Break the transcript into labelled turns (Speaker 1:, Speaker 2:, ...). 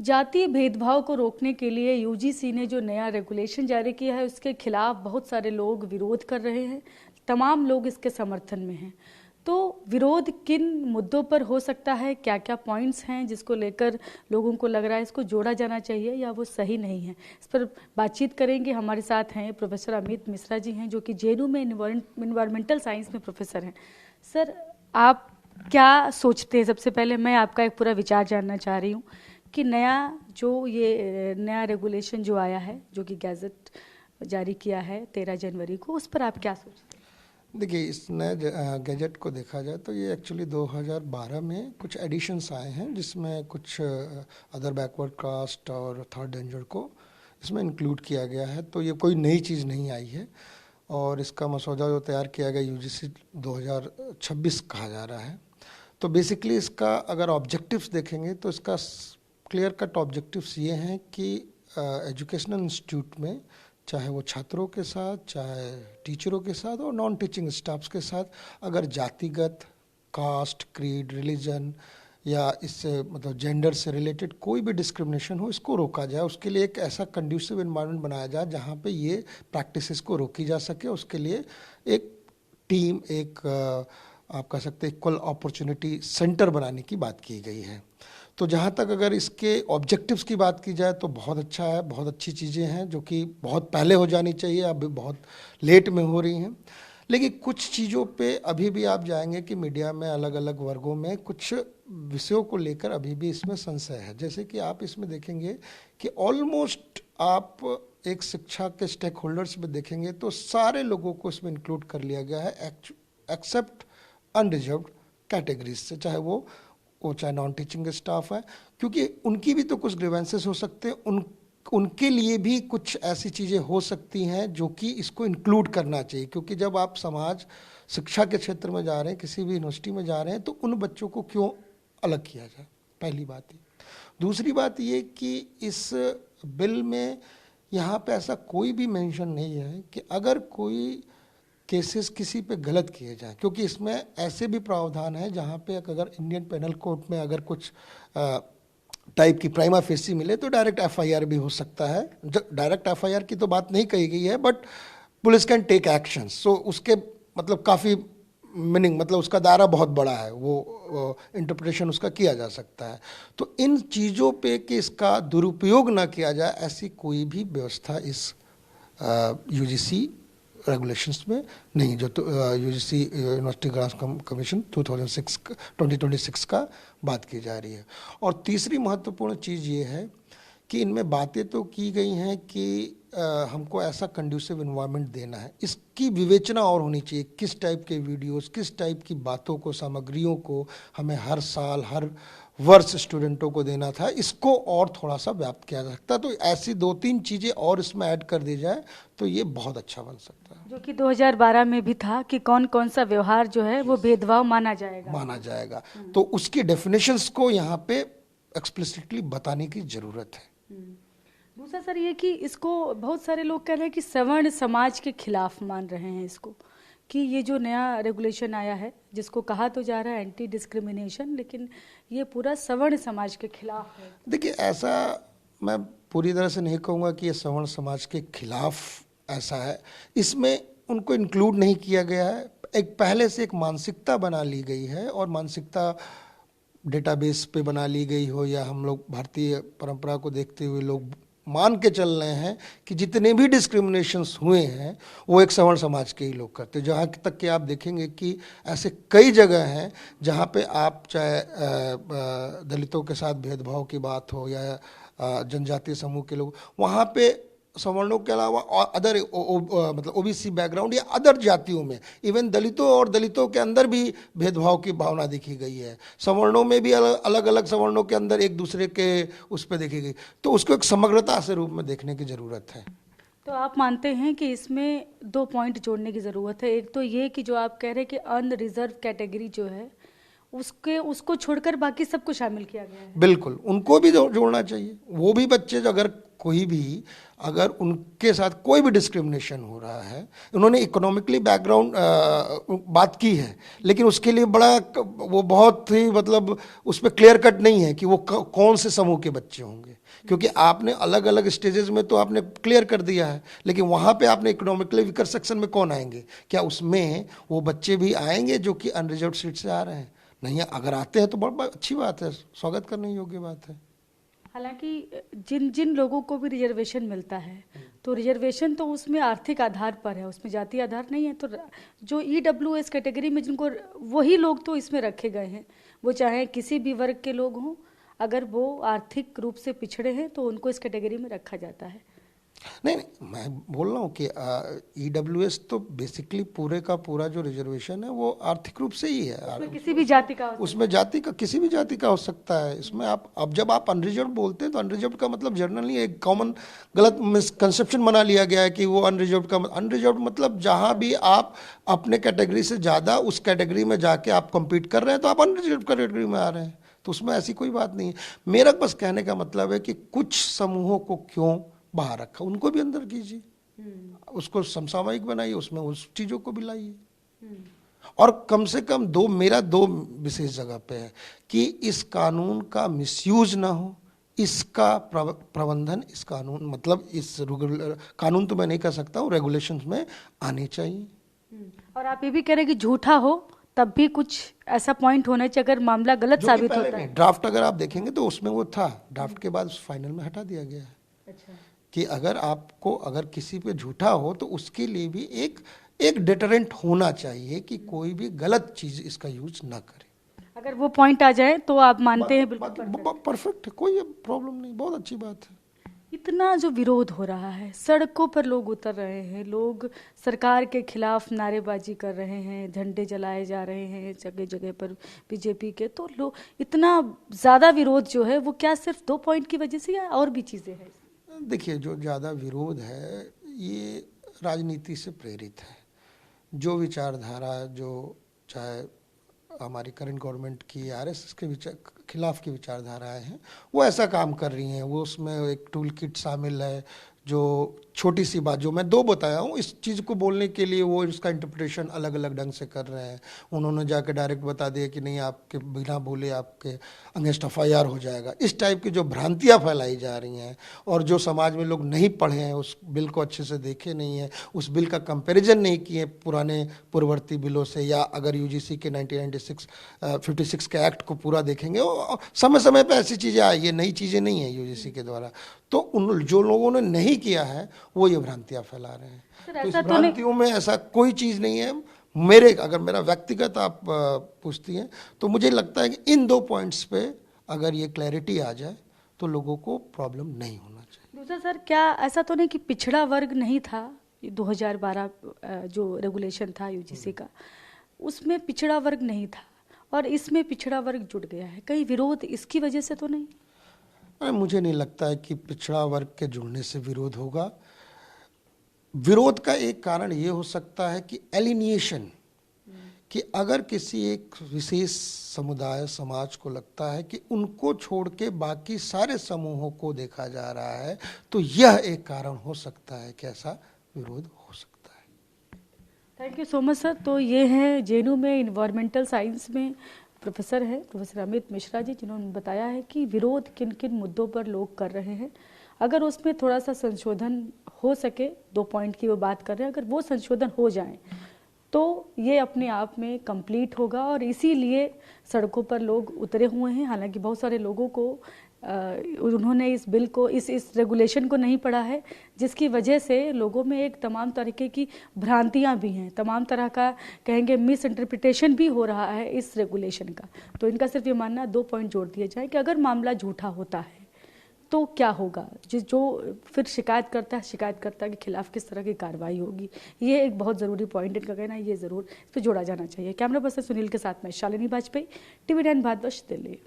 Speaker 1: जातीय भेदभाव को रोकने के लिए यूजीसी ने जो नया रेगुलेशन जारी किया है उसके खिलाफ बहुत सारे लोग विरोध कर रहे हैं। तमाम लोग इसके समर्थन में हैं। तो विरोध किन मुद्दों पर हो सकता है, क्या क्या पॉइंट्स हैं जिसको लेकर लोगों को लग रहा है इसको जोड़ा जाना चाहिए या वो सही नहीं है, इस पर बातचीत करेंगे। हमारे साथ हैं प्रोफेसर अमित मिश्रा जी हैं जो कि जेएनयू में इन्वायरमेंटल साइंस में प्रोफेसर हैं। सर, आप क्या सोचते हैं? सबसे पहले मैं आपका एक पूरा विचार जानना चाह रही हूँ कि ये नया रेगुलेशन जो आया है, जो कि गैजेट जारी किया है 13 जनवरी को, उस पर आप क्या सोचते हैं?
Speaker 2: देखिए, इस नए गैजेट को देखा जाए तो ये एक्चुअली 2012 में कुछ एडिशंस आए हैं जिसमें कुछ अदर बैकवर्ड कास्ट और थर्ड डेंजर को इसमें इंक्लूड किया गया है। तो ये कोई नई चीज़ नहीं आई है और इसका मसौदा जो तैयार किया गया यूजीसी 2026 कहा जा रहा है। तो बेसिकली इसका अगर ऑब्जेक्टिव्स देखेंगे तो इसका क्लियर कट ऑब्जेक्टिव्स ये हैं कि एजुकेशनल इंस्टीट्यूट में चाहे वो छात्रों के साथ, चाहे टीचरों के साथ और नॉन टीचिंग स्टाफ्स के साथ अगर जातिगत, कास्ट, क्रीड, रिलीजन या इससे मतलब जेंडर से रिलेटेड कोई भी डिस्क्रिमिनेशन हो, इसको रोका जाए। उसके लिए एक ऐसा कंड्यूसिव एनवायरनमेंट बनाया जाए जहाँ पे ये प्रैक्टिसेस को रोकी जा सके। उसके लिए एक टीम, आप कह सकते हैं इक्वल अपॉर्चुनिटी सेंटर बनाने की बात की गई है। तो जहाँ तक अगर इसके ऑब्जेक्टिव्स की बात की जाए तो बहुत अच्छा है, बहुत अच्छी चीज़ें हैं जो कि बहुत पहले हो जानी चाहिए, अभी बहुत लेट में हो रही हैं। लेकिन कुछ चीज़ों पे अभी भी आप जाएंगे कि मीडिया में अलग अलग वर्गों में कुछ विषयों को लेकर अभी भी इसमें संशय है। जैसे कि आप इसमें देखेंगे कि ऑलमोस्ट आप एक शिक्षा के स्टेक होल्डर्स में देखेंगे तो सारे लोगों को इसमें इंक्लूड कर लिया गया है एक्सेप्ट अनरिजर्व्ड कैटेगरीज से, चाहे वो चाहे नॉन टीचिंग स्टाफ है, क्योंकि उनकी भी तो कुछ ग्रीवेंसेस हो सकते हैं। उनके लिए भी कुछ ऐसी चीज़ें हो सकती हैं जो कि इसको इंक्लूड करना चाहिए। क्योंकि जब आप समाज शिक्षा के क्षेत्र में जा रहे हैं, किसी भी यूनिवर्सिटी में जा रहे हैं, तो उन बच्चों को क्यों अलग किया जाए, पहली बात ये। दूसरी बात ये कि इस बिल में यहाँ पे ऐसा कोई भी मेंशन नहीं है कि अगर कोई केसेस किसी पे गलत किए जाएं, क्योंकि इसमें ऐसे भी प्रावधान है जहाँ पे अगर इंडियन पेनल कोड में अगर कुछ टाइप की प्राइमा फेसी मिले तो डायरेक्ट एफआईआर भी हो सकता है। डायरेक्ट एफआईआर की तो बात नहीं कही गई है, but police can take action. So उसके मतलब काफ़ी मीनिंग, मतलब उसका दायरा बहुत बड़ा है, वो इंटरप्रिटेशन उसका किया जा सकता है। तो इन चीज़ों पे कि इसका दुरुपयोग ना किया जाए, ऐसी कोई भी व्यवस्था इस यूजीसी रेगुलेशंस में नहीं, जो तो यूजीसी यूनिवर्सिटी ग्रांट्स कमीशन 2026 का बात की जा रही है। और तीसरी महत्वपूर्ण चीज़ ये है कि इनमें बातें तो की गई हैं कि हमको ऐसा कंड्यूसिव एनवायरनमेंट देना है, इसकी विवेचना और होनी चाहिए। किस टाइप के वीडियोस, किस टाइप की बातों को, सामग्रियों को हमें हर साल हर वर्ष स्टूडेंटों को देना था, इसको और थोड़ा सा व्याप्त किया जा सकता है। तो ऐसी 2-3 चीज़ें और इसमें ऐड कर दी जाए तो ये बहुत अच्छा बन सकता है।
Speaker 1: जो कि 2012 में भी था कि कौन कौन सा व्यवहार जो है वो भेदभाव माना जाएगा।
Speaker 2: तो उसकी डेफिनेशंस को यहाँ पे एक्सप्लिसिटली बताने की ज़रूरत है।
Speaker 1: दूसरा सर ये कि इसको बहुत सारे लोग कह रहे हैं कि सवर्ण समाज के खिलाफ मान रहे हैं इसको, कि ये जो नया रेगुलेशन आया है जिसको कहा तो जा रहा है एंटी डिस्क्रिमिनेशन, लेकिन ये पूरा सवर्ण समाज के खिलाफ है।
Speaker 2: देखिए, ऐसा मैं पूरी तरह से नहीं कहूँगा कि ये सवर्ण समाज के खिलाफ ऐसा है। इसमें उनको इंक्लूड नहीं किया गया है। एक पहले से एक मानसिकता बना ली गई है, और मानसिकता डेटाबेस पे बना ली गई हो या हम लोग भारतीय परंपरा को देखते हुए लोग मान के चल रहे हैं कि जितने भी डिस्क्रिमिनेशंस हुए हैं वो एक सवर्ण समाज के ही लोग करते हैं। जहाँ तक कि आप देखेंगे कि ऐसे कई जगह हैं जहाँ पे आप चाहे दलितों के साथ भेदभाव की बात हो या जनजातीय समूह के लोग, वहाँ पे सवर्णों के अलावा और अदर मतलब ओबीसी बैकग्राउंड या अदर जातियों में, इवन दलितों के अंदर भी भेदभाव की भावना देखी गई है। सवर्णों में भी अलग अलग सवर्णों के अंदर एक दूसरे के उस पर देखी गई। तो उसको एक समग्रता से रूप में देखने की ज़रूरत है।
Speaker 1: तो आप मानते हैं कि इसमें 2 पॉइंट जोड़ने की ज़रूरत है। एक तो ये कि जो आप कह रहे हैं कि अनरिजर्व कैटेगरी जो है उसको छोड़कर बाकी सबको शामिल किया गया है।
Speaker 2: बिल्कुल, उनको भी जोड़ना चाहिए। वो भी बच्चे जो अगर कोई भी अगर उनके साथ कोई भी डिस्क्रिमिनेशन हो रहा है, उन्होंने इकोनॉमिकली बैकग्राउंड बात की है, लेकिन उसके लिए बड़ा वो बहुत ही मतलब उस पर क्लियर कट नहीं है कि वो कौन से समूह के बच्चे होंगे, क्योंकि आपने अलग अलग स्टेजेस में तो आपने क्लियर कर दिया है, लेकिन वहाँ पे आपने इकोनॉमिकली वीकर सेक्शन में कौन आएंगे? क्या उसमें वो बच्चे भी आएंगे जो कि अनरिजर्व सीट से आ रहे हैं? नहीं, अगर आते हैं तो बहुत अच्छी बात है, स्वागत करने योग्य बात है।
Speaker 1: हालांकि जिन जिन लोगों को भी रिजर्वेशन मिलता है तो रिजर्वेशन तो उसमें आर्थिक आधार पर है, उसमें जाति आधार नहीं है। तो जो EWS कैटेगरी में जिनको, वही लोग तो इसमें रखे गए हैं, वो चाहे किसी भी वर्ग के लोग हों, अगर वो आर्थिक रूप से पिछड़े हैं तो उनको इस कैटेगरी में रखा जाता है।
Speaker 2: नहीं, मैं बोल रहा हूँ कि EWS तो बेसिकली पूरे का पूरा जो रिजर्वेशन है वो आर्थिक रूप से ही है,
Speaker 1: उसमें किसी भी जाति का
Speaker 2: उसमें जाति का किसी भी जाति का हो सकता है। इसमें आप अब जब आप अनरिजर्व बोलते हैं तो अनरिजर्व का मतलब जनरली एक कॉमन गलत मिसकंसेप्शन बना लिया गया है कि वो अनरिजर्व मतलब जहाँ भी आप अपने कैटेगरी से ज़्यादा उस कैटेगरी में जाके आप कम्पीट कर रहे हैं तो आप अनरिजर्व कैटेगरी में आ रहे हैं, तो उसमें ऐसी कोई बात नहीं है। मेरा बस कहने का मतलब है कि कुछ समूहों को क्यों बाहर रखा, उनको भी अंदर कीजिए, उसको समसामयिक बनाइए, उसमें उस चीज़ों को भी लाइए। और कम से कम मेरा दो विशेष जगह पे है कि इस कानून का मिसयूज ना हो, इसका प्रबंधन, इस कानून मतलब इस कानून तो मैं नहीं कह सकता हूँ, रेगुलेशंस में आने चाहिए।
Speaker 1: और आप ये भी कह रहे हैं कि झूठा हो तब भी कुछ ऐसा पॉइंट होना चाहिए अगर मामला गलत साबित होता है।
Speaker 2: ड्राफ्ट अगर आप देखेंगे तो उसमें वो था, ड्राफ्ट के बाद फाइनल में हटा दिया गया है।
Speaker 1: अच्छा।
Speaker 2: कि अगर किसी पे झूठा हो तो उसके लिए भी एक डिटरेंट होना चाहिए कि कोई भी गलत चीज इसका यूज ना करे।
Speaker 1: अगर वो पॉइंट आ जाए तो आप मानते हैं बिल्कुल
Speaker 2: परफेक्ट, कोई प्रॉब्लम नहीं, बहुत अच्छी बात है।
Speaker 1: इतना जो विरोध हो रहा है, सड़कों पर लोग उतर रहे हैं, लोग सरकार के खिलाफ नारेबाजी कर रहे हैं, झंडे जलाए जा रहे हैं जगह जगह पर बीजेपी के, तो लोग इतना ज़्यादा विरोध जो है वो क्या सिर्फ 2 पॉइंट की वजह से या और भी चीज़ें हैं?
Speaker 2: देखिए, जो ज़्यादा विरोध है ये राजनीति से प्रेरित है। जो विचारधारा, जो चाहे हमारी करंट गवर्नमेंट की RSS के खिलाफ की विचारधाराएं हैं, वो ऐसा काम कर रही हैं। वो उसमें एक टूल किट शामिल है, जो छोटी सी बात जो मैं 2 बताया हूँ, इस चीज़ को बोलने के लिए वो इसका इंटरप्रिटेशन अलग अलग ढंग से कर रहे हैं। उन्होंने जाके डायरेक्ट बता दिया कि नहीं, आपके बिना बोले आपके अगेंस्ट FIR हो जाएगा। इस टाइप की जो भ्रांतियाँ फैलाई जा रही हैं, और जो समाज में लोग नहीं पढ़े हैं, उस बिल को अच्छे से देखे नहीं हैं, उस बिल का कंपैरिजन नहीं किए पुराने पूर्ववर्ती बिलों से, या अगर UGC के 1956 के एक्ट को पूरा देखेंगे, समय समय पर ऐसी चीज़ें आई, ये नई चीज़ें नहीं है UGC के द्वारा। तो उन जो लोगों ने नहीं किया है वो ये भ्रांतियां फैला रहे हैं। तो इस भ्रांतियों में ऐसा कोई चीज़ नहीं है। अगर मेरा व्यक्तिगत आप पूछती हैं तो मुझे लगता है कि इन 2 पॉइंट्स पे अगर ये क्लैरिटी आ जाए तो लोगों को प्रॉब्लम नहीं होना चाहिए।
Speaker 1: दूसरा सर, क्या ऐसा तो नहीं कि पिछड़ा वर्ग नहीं था? 2012 जो रेगुलेशन था UGC का, उसमें पिछड़ा वर्ग नहीं था और इसमें पिछड़ा वर्ग जुड़ गया है, कहीं विरोध इसकी वजह से तो नहीं?
Speaker 2: मुझे नहीं लगता है कि पिछड़ा वर्ग के जुड़ने से विरोध होगा। विरोध का एक कारण ये हो सकता है कि एलिनिएशन, कि अगर किसी एक विशेष समुदाय समाज को लगता है कि उनको छोड़ के बाकी सारे समूहों को देखा जा रहा है, तो यह एक कारण हो सकता है कि ऐसा विरोध हो सकता है।
Speaker 1: Thank you so much sir. तो ये हैं JNU में इन्वायरमेंटल साइंस में प्रोफेसर है प्रोफेसर अमित मिश्रा जी, जिन्होंने बताया है कि विरोध किन किन मुद्दों पर लोग कर रहे हैं। अगर उसमें थोड़ा सा संशोधन हो सके, 2 पॉइंट की वो बात कर रहे हैं, अगर वो संशोधन हो जाए तो ये अपने आप में कंप्लीट होगा, और इसीलिए सड़कों पर लोग उतरे हुए हैं। हालांकि बहुत सारे लोगों को उन्होंने इस बिल को, इस रेगुलेशन को नहीं पढ़ा है, जिसकी वजह से लोगों में एक तमाम तरीके की भ्रांतियां भी हैं, तमाम तरह का कहेंगे मिस इंटरप्रिटेशन भी हो रहा है इस रेगुलेशन का। तो इनका सिर्फ ये मानना, 2 पॉइंट जोड़ दिए जाए कि अगर मामला झूठा होता है तो क्या होगा, जो फिर शिकायतकर्ता के खिलाफ किस तरह की कार्रवाई होगी। ये एक बहुत ज़रूरी पॉइंट इनका कहना है, ये ज़रूर इस पर जोड़ा जाना चाहिए। कैमरा पर्सन सुनील के साथ में शालिनी वाजपेयी, TV9 भारतवर्ष, दिल्ली।